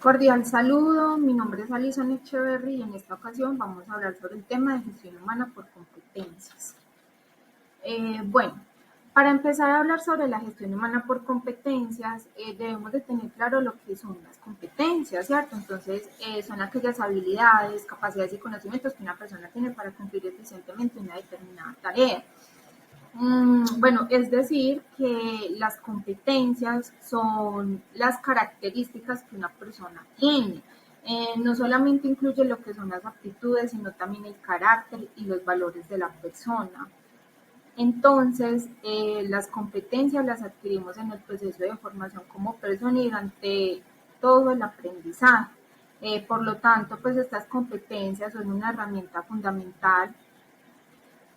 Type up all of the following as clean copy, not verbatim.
Cordial saludo, mi nombre es Alison Echeverry y en esta ocasión vamos a hablar sobre el tema de gestión humana por competencias. Bueno, para empezar a hablar sobre la gestión humana por competencias, debemos de tener claro lo que son las competencias, ¿cierto? Entonces, son aquellas habilidades, capacidades y conocimientos que una persona tiene para cumplir eficientemente una determinada tarea. Bueno, es decir, que las competencias son las características que una persona tiene. No solamente incluye lo que son las aptitudes, sino también el carácter y los valores de la persona. Entonces, las competencias las adquirimos en el proceso de formación como persona y durante todo el aprendizaje. Por lo tanto, pues estas competencias son una herramienta fundamental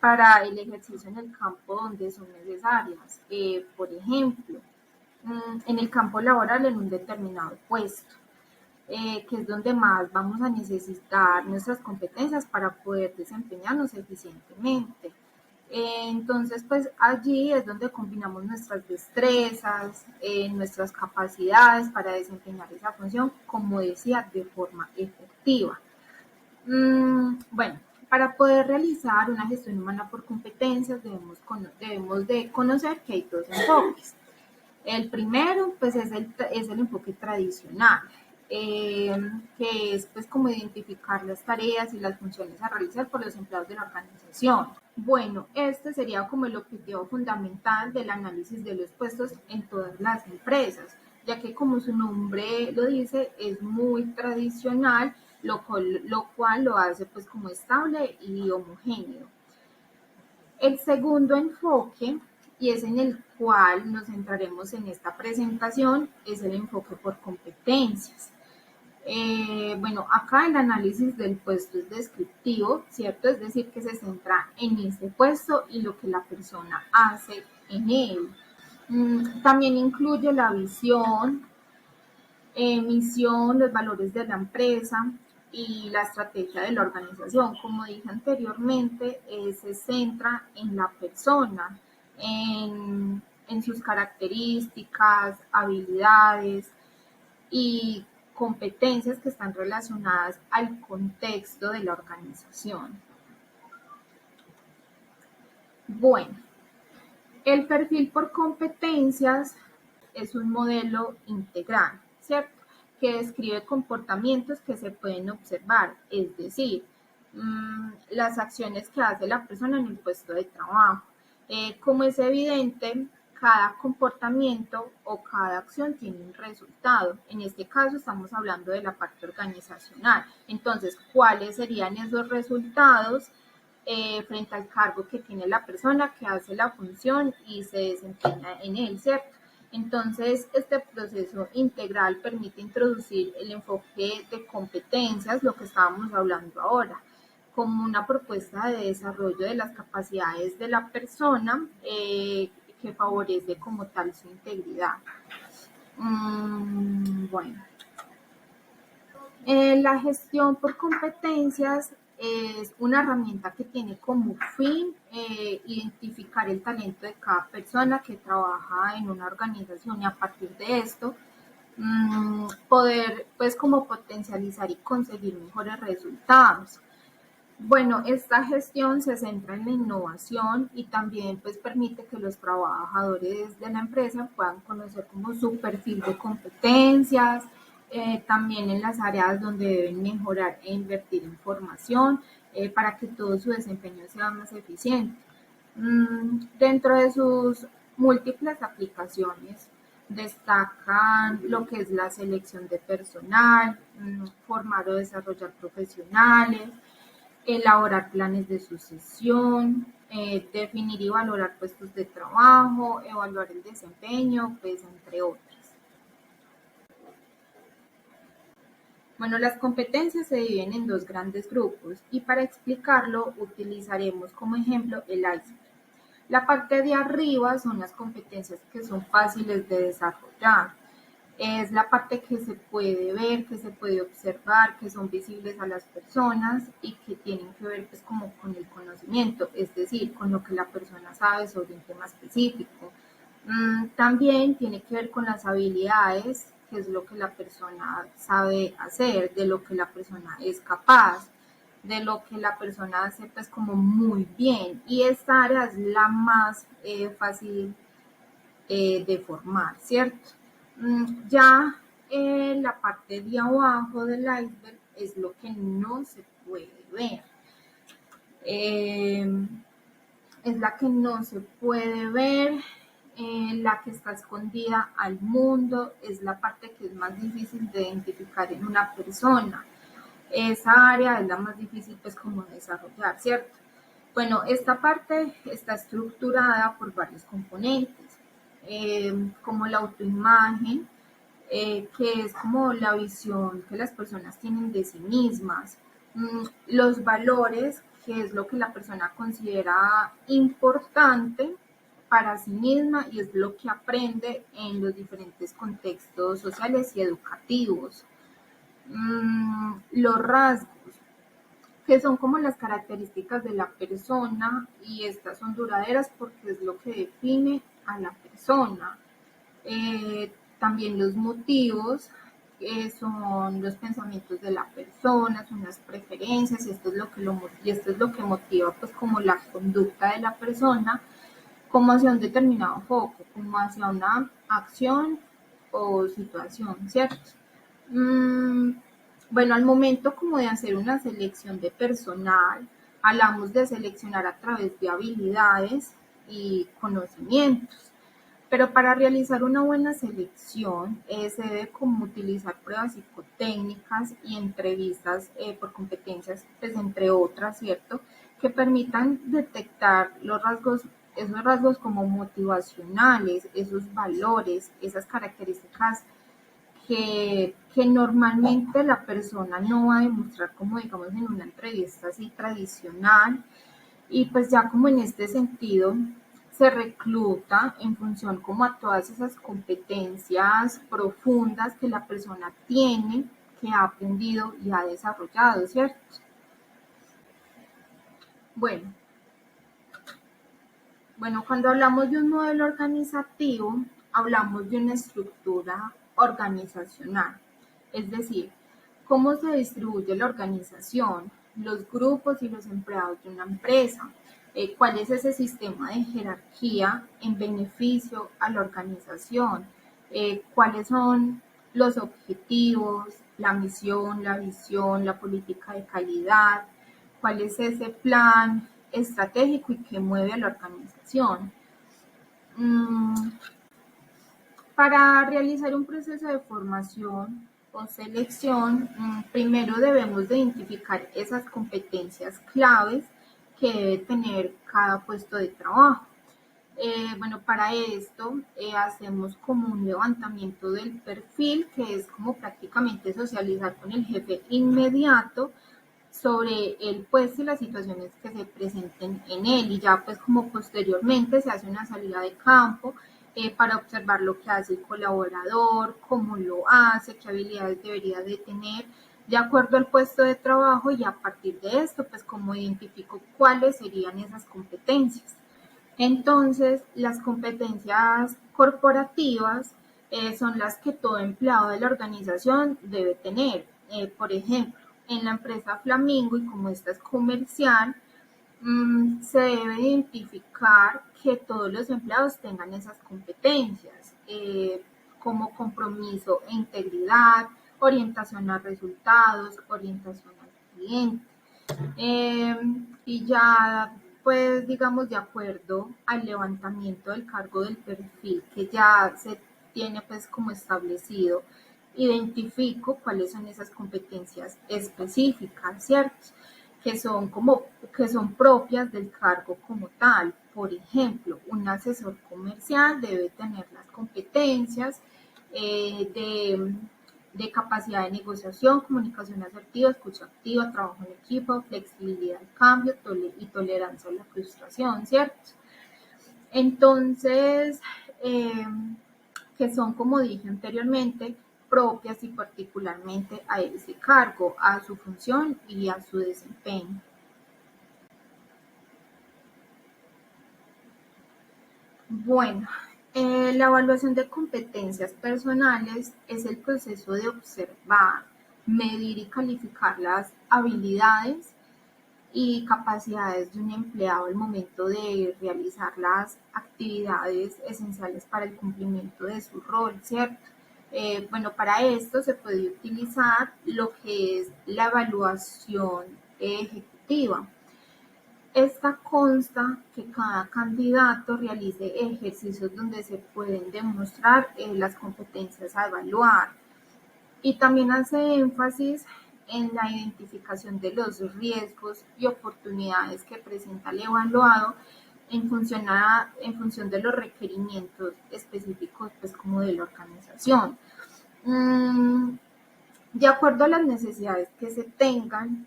para el ejercicio en el campo donde son necesarias. Por ejemplo, en el campo laboral en un determinado puesto, que es donde más vamos a necesitar nuestras competencias para poder desempeñarnos eficientemente. Entonces, pues allí es donde combinamos nuestras destrezas, nuestras capacidades para desempeñar esa función, como decía, de forma efectiva. Bueno, para poder realizar una gestión humana por competencias debemos de conocer que hay dos enfoques. El primero, pues, es el enfoque tradicional, que es pues como identificar las tareas y las funciones a realizar por los empleados de la organización. Bueno, este sería como el objetivo fundamental del análisis de los puestos en todas las empresas, ya que como su nombre lo dice, es muy tradicional, lo cual lo hace pues como estable y homogéneo. El segundo enfoque, y es en el cual nos centraremos en esta presentación, es el enfoque por competencias. Bueno, acá el análisis del puesto es descriptivo, ¿cierto? Es decir, que se centra en ese puesto y lo que la persona hace en él. También incluye la visión, misión, los valores de la empresa y la estrategia de la organización. Como dije anteriormente, se centra en la persona, en sus características, habilidades y competencias que están relacionadas al contexto de la organización. Bueno, el perfil por competencias es un modelo integral, ¿cierto? Que describe comportamientos que se pueden observar, es decir, las acciones que hace la persona en el puesto de trabajo. Como es evidente, cada comportamiento o cada acción tiene un resultado. En este caso estamos hablando de la parte organizacional. Entonces, ¿cuáles serían esos resultados frente al cargo que tiene la persona que hace la función y se desempeña en él, ¿cierto? Entonces, este proceso integral permite introducir el enfoque de competencias, lo que estábamos hablando ahora, como una propuesta de desarrollo de las capacidades de la persona que favorece como tal su integridad. Bueno, la gestión por competencias es una herramienta que tiene como fin identificar el talento de cada persona que trabaja en una organización y a partir de esto poder pues como potencializar y conseguir mejores resultados. Bueno, esta gestión se centra en la innovación y también pues permite que los trabajadores de la empresa puedan conocer como su perfil de competencias, también en las áreas donde deben mejorar e invertir en formación para que todo su desempeño sea más eficiente. Dentro de sus múltiples aplicaciones destacan lo que es la selección de personal, formar o desarrollar profesionales, elaborar planes de sucesión, definir y valorar puestos de trabajo, evaluar el desempeño, pues entre otras. Bueno, las competencias se dividen en dos grandes grupos y para explicarlo utilizaremos como ejemplo el iceberg. La parte de arriba son las competencias que son fáciles de desarrollar. Es la parte que se puede ver, que se puede observar, que son visibles a las personas y que tienen que ver pues como con el conocimiento, es decir, con lo que la persona sabe sobre un tema específico. También tiene que ver con las habilidades qué es lo que la persona sabe hacer, de lo que la persona es capaz, de lo que la persona hace pues como muy bien. Y esta área es la más fácil de formar, ¿cierto? Ya la parte de abajo del iceberg es lo que no se puede ver. Es la que no se puede ver, la que está escondida al mundo, es la parte que es más difícil de identificar en una persona. Esa área es la más difícil pues como desarrollar, ¿cierto? Bueno, esta parte está estructurada por varios componentes, como la autoimagen, que es como la visión que las personas tienen de sí mismas, los valores, que es lo que la persona considera importante para sí misma y es lo que aprende en los diferentes contextos sociales y educativos. Los rasgos, que son como las características de la persona y estas son duraderas porque es lo que define a la persona. También los motivos, son los pensamientos de la persona, son las preferencias y esto es lo que motiva pues como la conducta de la persona como hacia un determinado foco, como hacia una acción o situación, ¿cierto? Mm, bueno, al momento como de hacer una selección de personal, hablamos de seleccionar a través de habilidades y conocimientos. Pero para realizar una buena selección se debe como utilizar pruebas psicotécnicas y entrevistas por competencias, pues entre otras, ¿cierto? Que permitan detectar esos rasgos como motivacionales, esos valores, esas características que normalmente la persona no va a demostrar como digamos en una entrevista así tradicional y pues ya como en este sentido se recluta en función como a todas esas competencias profundas que la persona tiene, que ha aprendido y ha desarrollado, ¿cierto? Bueno, cuando hablamos de un modelo organizativo, hablamos de una estructura organizacional, es decir, cómo se distribuye la organización, los grupos y los empleados de una empresa, cuál es ese sistema de jerarquía en beneficio a la organización, cuáles son los objetivos, la misión, la visión, la política de calidad, cuál es ese plan estratégico y que mueve a la organización. Mm, para realizar un proceso de formación o selección, primero debemos de identificar esas competencias claves que debe tener cada puesto de trabajo. Para esto hacemos como un levantamiento del perfil, que es como prácticamente socializar con el jefe inmediato sobre el puesto y las situaciones que se presenten en él y ya pues como posteriormente se hace una salida de campo para observar lo que hace el colaborador, cómo lo hace, qué habilidades debería de tener de acuerdo al puesto de trabajo y a partir de esto pues como identifico cuáles serían esas competencias. Entonces, las competencias corporativas son las que todo empleado de la organización debe tener. Por ejemplo, en la empresa Flamingo, y como esta es comercial, se debe identificar que todos los empleados tengan esas competencias, como compromiso e integridad, orientación a resultados, orientación al cliente. Eh, y ya, pues, digamos, de acuerdo al levantamiento del cargo del perfil que ya se tiene, pues, como establecido, identifico cuáles son esas competencias específicas, ¿cierto? Que son propias del cargo como tal. Por ejemplo, un asesor comercial debe tener las competencias de capacidad de negociación, comunicación asertiva, escucha activa, trabajo en equipo, flexibilidad al cambio y tolerancia a la frustración, ¿cierto? Entonces, eh, que son, como dije anteriormente, propias y particularmente a ese cargo, a su función y a su desempeño. Bueno, La evaluación de competencias personales es el proceso de observar, medir y calificar las habilidades y capacidades de un empleado al momento de realizar las actividades esenciales para el cumplimiento de su rol, ¿cierto? Bueno, para esto se puede utilizar lo que es la evaluación ejecutiva. Esta consta que cada candidato realice ejercicios donde se pueden demostrar las competencias a evaluar y también hace énfasis en la identificación de los riesgos y oportunidades que presenta el evaluado en función de los requerimientos específicos, pues como de la organización. De acuerdo a las necesidades que se tengan,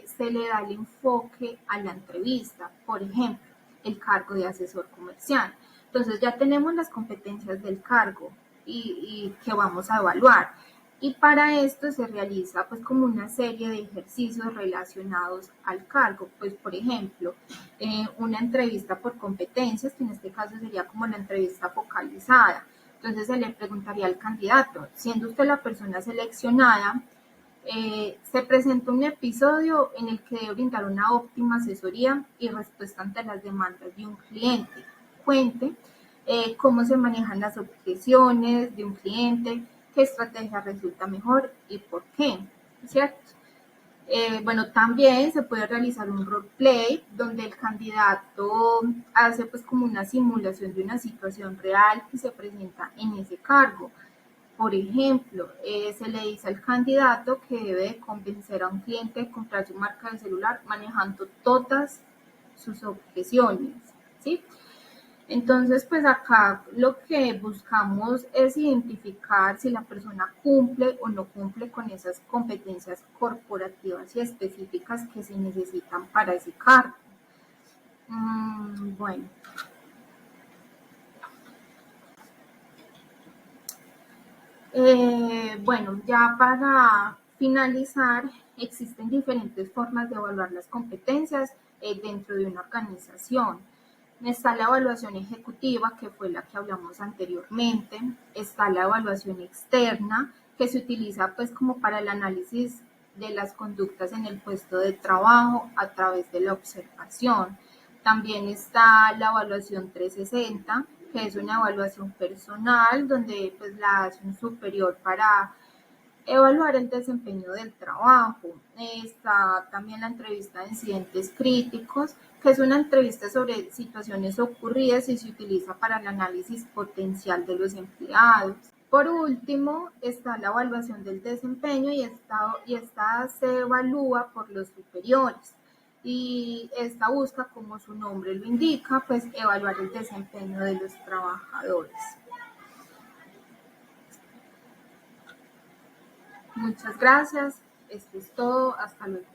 se le da el enfoque a la entrevista. Por ejemplo, el cargo de asesor comercial. Entonces ya tenemos las competencias del cargo y que vamos a evaluar. Y para esto se realiza pues como una serie de ejercicios relacionados al cargo. Pues por ejemplo, una entrevista por competencias, que en este caso sería como la entrevista focalizada. Entonces se le preguntaría al candidato, siendo usted la persona seleccionada, se presenta un episodio en el que debe brindar una óptima asesoría y respuesta ante las demandas de un cliente. Cuente cómo se manejan las objeciones de un cliente, qué estrategia resulta mejor y por qué, ¿cierto? Bueno, también se puede realizar un roleplay donde el candidato hace pues como una simulación de una situación real que se presenta en ese cargo. Por ejemplo, se le dice al candidato que debe convencer a un cliente de comprar su marca de celular manejando todas sus objeciones, ¿sí? Entonces, pues acá lo que buscamos es identificar si la persona cumple o no cumple con esas competencias corporativas y específicas que se necesitan para ese cargo. Bueno. Bueno, ya para finalizar, existen diferentes formas de evaluar las competencias dentro de una organización. Está la evaluación ejecutiva, que fue la que hablamos anteriormente. Está la evaluación externa, que se utiliza pues como para el análisis de las conductas en el puesto de trabajo a través de la observación. También está la evaluación 360, que es una evaluación personal donde pues la hace un superior para evaluar el desempeño del trabajo. Está también la entrevista de incidentes críticos, que es una entrevista sobre situaciones ocurridas y se utiliza para el análisis potencial de los empleados. Por último, está la evaluación del desempeño y esta se evalúa por los superiores. Y esta busca, como su nombre lo indica, pues evaluar el desempeño de los trabajadores. Muchas gracias. Esto es todo. Hasta luego.